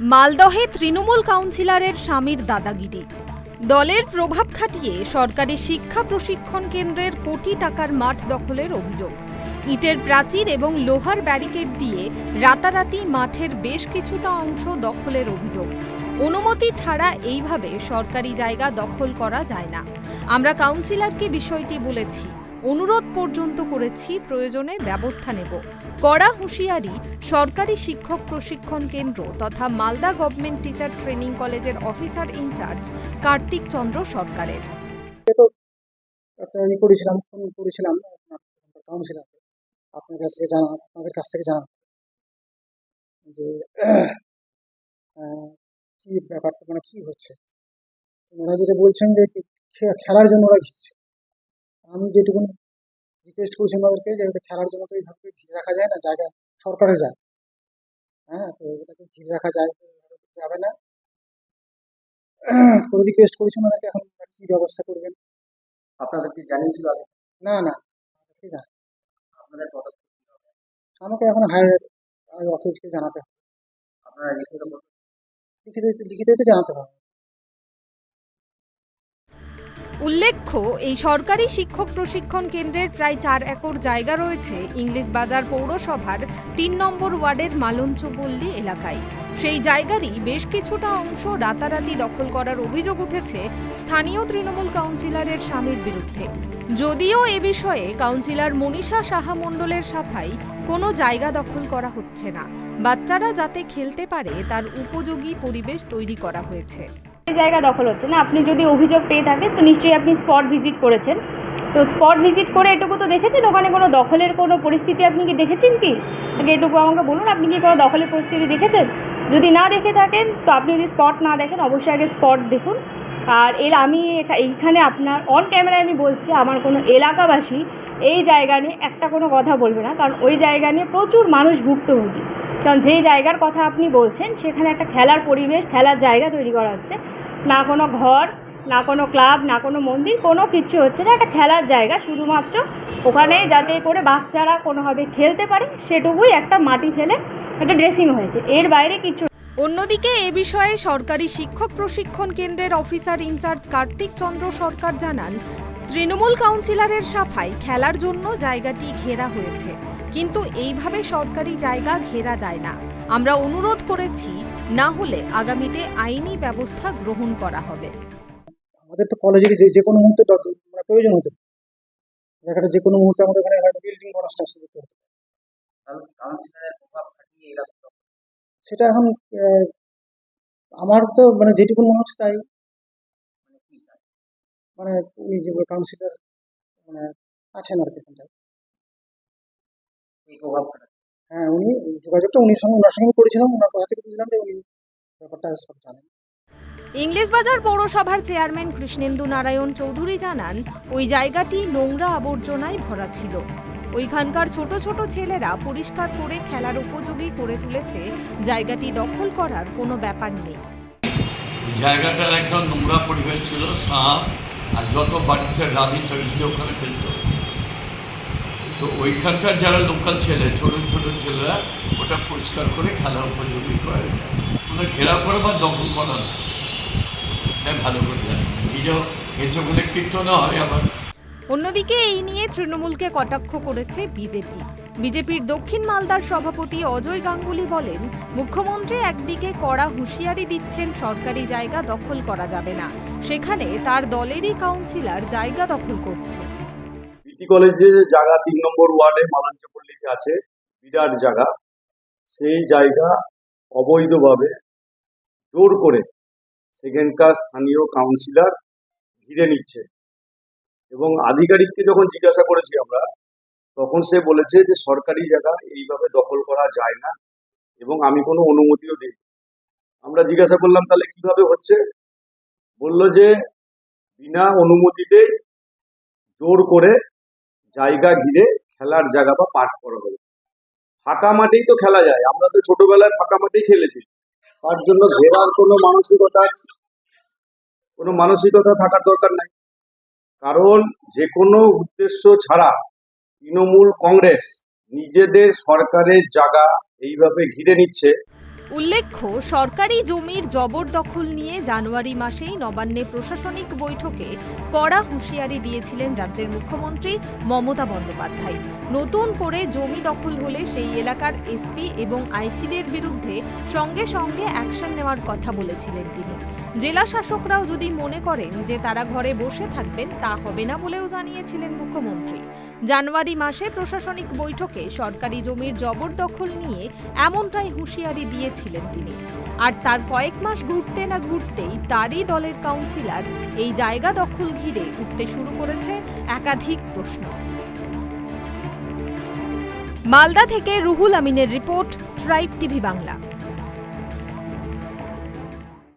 মালদহে তৃণমূল কাউন্সিলরের স্বামীর দাদাগিরি। দলের প্রভাব খাটিয়ে সরকারি শিক্ষা প্রশিক্ষণ কেন্দ্রের কোটি টাকার মাঠ দখলের অভিযোগ। ইটের প্রাচীর এবং লোহার ব্যারিকেড দিয়ে রাতারাতি মাঠের বেশ কিছুটা অংশ দখলের অভিযোগ। অনুমতি ছাড়া এইভাবে সরকারি জায়গা দখল করা যায় না। আমরা কাউন্সিলরকে বিষয়টি বলেছি, অনুরোধ পর্যন্ত করেছি, প্রয়োজনে ব্যবস্থা নেব। কড়া হুঁশিয়ারি সরকারি শিক্ষক প্রশিক্ষণ কেন্দ্র তথা মালদা গভর্নমেন্ট টিচার ট্রেনিং কলেজের অফিসার ইনচার্জ কার্তিক চন্দ্র সরকারের। ফোন করেছিলাম কাউন্সিলরকে, আপনাদের কাছ থেকে জানা যে কি ব্যাপারটা, মানে কি হচ্ছে। ওরা যেটা বলছেন যে খেলার জন্য ওরা ঘিরছে। আমি যেটুকু রিকোয়েস্ট করেছি ওনাদেরকে যে ওটা খেলার জন্য তো এইভাবে ঘিরে রাখা যায় না, জায়গা সরকারের যায়। হ্যাঁ, তো এটাকে ঘিরে রাখা যায় যাবে না। তো রিকোয়েস্ট করেছি ওনাদেরকে, এখন কি ব্যবস্থা করবেন। আপনাদের কি জানিয়েছিল আগে? না না, কি জানেন, আপনাদের কথা আমাকে এখন হায়ার অথরিটিকে জানাতে হবে, আপনারা লিখিত লিখিতই তো জানাতে হবে। উল্লেখ্য, এই সরকারি শিক্ষক প্রশিক্ষণ কেন্দ্রের প্রায় 4 একর জায়গা রয়েছে ইংলিশ বাজার পৌরসভার 3 নম্বর ওয়ার্ডের মালঞ্চপল্লী এলাকায়। সেই জায়গারই বেশ কিছুটা অংশ রাতারাতি দখল করার অভিযোগ উঠেছে স্থানীয় তৃণমূল কাউন্সিলরের স্বামীর বিরুদ্ধে। যদিও এ বিষয়ে কাউন্সিলর মনীষা সাহা মণ্ডলের সাফাই, কোনো জায়গা দখল করা হচ্ছে না, বাচ্চারা যাতে খেলতে পারে তার উপযোগী পরিবেশ তৈরি করা হয়েছে। জায়গা দখল হচ্ছে না। আপনি যদি অভিযোগ পেয়ে থাকেন তো নিশ্চয়ই আপনি স্পট ভিজিট করেছেন। তো স্পট ভিজিট করে এটুকু তো দেখেছেন, ওখানে কোনো দখলের কোনো পরিস্থিতি আপনি কি দেখেছেন কি? আগে এটুকু আমাকে বলুন, আপনি কি কোনো দখলের পরিস্থিতি দেখেছেন? যদি না দেখে থাকেন, তো আপনি যদি স্পট না দেখেন, অবশ্যই আগে স্পট দেখুন। আর আমি এইখানে আপনার অন ক্যামেরায় আমি বলছি, আমার কোনো এলাকাবাসী এই জায়গা নিয়ে একটা কোনো কথা বলবে না, কারণ ওই জায়গা নিয়ে প্রচুর মানুষ ভুক্তভোগী। কারণ যেই জায়গার কথা আপনি বলছেন সেখানে একটা খেলার পরিবেশ, খেলার জায়গা তৈরি করা হচ্ছে, না কোনো ঘর, না কোনো ক্লাব, না কোনো মন্দির, কোনো কিছু হচ্ছে না। একটা খেলার জায়গা, শুধুমাত্র ওখানে যাতে করে বাচ্চারা কোনোভাবে খেলতে পারে সেটুকুই একটা মাটি ফেলে একটা ড্রেসিং হয়েছে, এর বাইরে কিছু। অন্যদিকে এ বিষয়ে সরকারি শিক্ষক প্রশিক্ষণ কেন্দ্রের অফিসার ইনচার্জ কার্তিক চন্দ্র সরকার জানান, তৃণমূল কাউন্সিলরের সাফাই খেলার জন্য জায়গাটি ঘেরা হয়েছে, কিন্তু এইভাবে সরকারি জায়গা ঘেরা যায় না। আমরা অনুরোধ করেছি, না হলে আগামীতে আইনি ব্যবস্থা গ্রহণ করা হবে। আমাদের তো কলেজের যে কোনো মুহূর্তে প্রয়োজন হতে পারে, জায়গাটা যে কোনো মুহূর্তে আমাদের ওখানে হয়তো বিল্ডিং কনস্ট্রাকশন করতে হতে পারে। কাউন্সিলরের প্রভাব খাটিয়ে এরা সেটা এখন আমার তো যেটুকু মনে হচ্ছে তাই, উনি যে কাউন্সিলর আছেন আর কি এখানটায়, এই প্রভাব খাটাচ্ছে। হ্যাঁ, উনি যোগাযোগটা ওনার সঙ্গে করেছিলাম, ওনার কথা থেকে বুঝলাম যে উনি ব্যাপারটা সব জানেন। ইংলিশ বাজার পৌরসভার চেয়ারম্যান কৃষ্ণেন্দু নারায়ণ চৌধুরী জানান, ওই জায়গাটি নোংরা আবর্জনায় ভরা ছিল। ওইখানকার ছোট ছোট ছেলেরা পরিষ্কার করে খেলার উপযোগী করে তুলেছে, জায়গাটি দখল করার কোনো ব্যাপার নেই। জায়গাটার একদম নোংরা পরিবেশ ছিল, সাপ আর যত বাড়িতে রাবি টাবিজকে ওখানে ফেলত। তো ওইখানকার যারা লোকাল ছেলে, ছোট ছোট ছেলেরা ওটা পরিষ্কার করে খেলা উপযোগী করে, ওটা ঘেরাও করে বা দখল করা না, এটা ভালো করে জানে। নিজেও হেঁচে বলে কীর্তন হয় আবার। অন্যদিকে এই নিয়ে তৃণমূলকে কটাক্ষ করেছে বিজেপি। বিজেপির দক্ষিণ মালদার সভাপতি অজয় গাঙ্গুলি বলেন, মুখ্যমন্ত্রী একদিকে কড়া হুঁশিয়ারি দিচ্ছেন সরকারি জায়গা দখল করা যাবে না, সেখানে তার দলেরই কাউন্সিলর জায়গা দখল করছে। বিটি কলেজের জায়গা 3 নম্বর ওয়ার্ডে মালঞ্চপল্লীতে আছে, বিরাট জায়গা। সেই জায়গা অবৈধভাবে জোর করে সেখানকার স্থানীয় কাউন্সিলর ঘিরে নিচ্ছে, এবং আধিকারিককে যখন জিজ্ঞাসা করেছি আমরা, তখন সে বলেছে যে সরকারি জায়গা এইভাবে দখল করা যায় না এবং আমি কোনো অনুমতিও দিই। আমরা জিজ্ঞাসা করলাম তাহলে কিভাবে হচ্ছে, বলল যে বিনা অনুমতিতে জোর করে জায়গা ঘিরে খেলার জায়গা বা পাঠ করা হবে। ফাঁকা মাঠেই তো খেলা যায়, আমরা তো ছোটবেলায় ফাঁকা মাঠেই খেলেছি, তার জন্য ঘেরার কোনো মানসিকতা থাকার দরকার নাই। কারণ যে কোনো উদ্দেশ্য ছাড়া তৃণমূল কংগ্রেস নিজেদের সরকারের জায়গা এইভাবে ঘিরে নিচ্ছে, উল্লেখ্য, সরকারি জমির জবরদখল নিয়ে জানুয়ারি মাসেই নবান্নে প্রশাসনিক বৈঠকে কড়া হুঁশিয়ারি দিয়েছিলেন রাজ্যের মুখ্যমন্ত্রী মমতা বন্দ্যোপাধ্যায়। নতুন করে জমি দখল হলে সেই এলাকার এসপি এবং আইসিদের বিরুদ্ধে সঙ্গে সঙ্গে অ্যাকশন নেওয়ার কথা বলেছিলেন তিনি। জেলা শাসকরাও যদি মনে করেন যে তারা ঘরে বসে থাকবেন, তা হবে না বলেও জানিয়েছিলেন মুখ্যমন্ত্রী। জানুয়ারি মাসে প্রশাসনিক বৈঠকে সরকারি জমির জবরদখল নিয়ে এমনটাই হুঁশিয়ারি দিয়েছিলেন তিনি। আর তার কয়েক মাস ঘুরতে না ঘুরতেই তারই দলের কাউন্সিলর এই জায়গা দখল ঘিরে উঠতে শুরু করেছে একাধিক প্রশ্ন। মালদা থেকে রুহুল আমিনের রিপোর্ট, ট্রাইব টিভি বাংলা।